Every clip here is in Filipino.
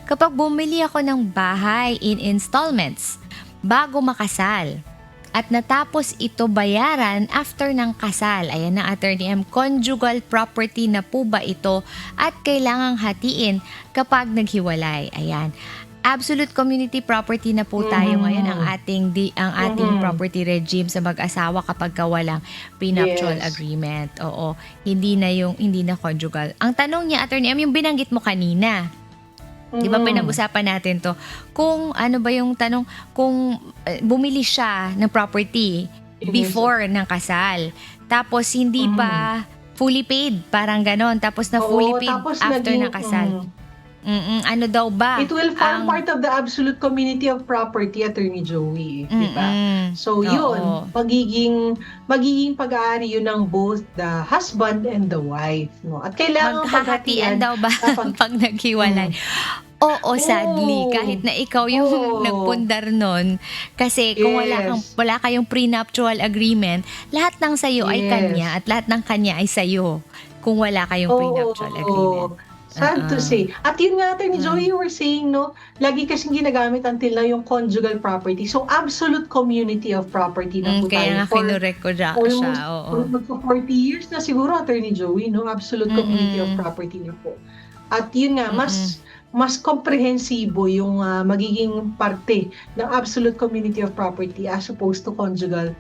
kapag bumili ako ng bahay in installments bago makasal at natapos ito bayaran after ng kasal. Ayan na, Attorney M. Conjugal property na po ba ito at kailangang hatiin kapag naghiwalay? Ayan. Absolute community property na po tayo ngayon ang ating property regime sa mag-asawa kapag walang prenuptial Yes. agreement. Oo, hindi na conjugal. Ang tanong niya, Attorney M, yung binanggit mo kanina. Di ba pinag-usapan natin to? Kung ano ba yung tanong, kung bumili siya ng property before ng kasal, tapos hindi pa fully paid, parang ganon, tapos na fully Oo, paid tapos after naging, ng kasal. Ano daw ba? it will form part of the absolute community of property, Attorney Joey, di ba? So yun, Oo. magiging pag-aari yun ng both the husband and the wife, no? At kailangan Maghahatian daw ba kapag- pag naghiwalay? Oo, sadly, Oo. kahit na ikaw yung Oo. nagpundar nun, kasi kung Yes. wala kayong prenuptial agreement, lahat ng sayo ay Yes. kanya at lahat ng kanya ay sayo kung wala kayong prenuptial agreement. Sad to say. At yun nga, Attorney Joey, you were saying, no, lagi kasing ginagamit until now yung conjugal property. So, absolute community of property na po Kaya nga tayo. kinurek ko siya. Oo. Magpo 40 years na siguro, Attorney Joey, no? Absolute community of property na po. At yun nga, mas komprehensibo yung magiging parte ng absolute community of property as opposed to conjugal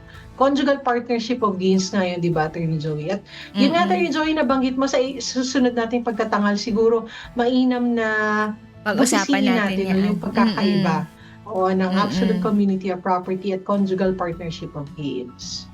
partnership of gains na yun, di ba, Attorney Joey? At yun nga, Attorney Joey, nabanggit mo sa susunod nating pagtatangal, siguro mainam na Pag-usapan busisiin natin yan. yung pagkakaiba ng absolute community of property at conjugal partnership of gains.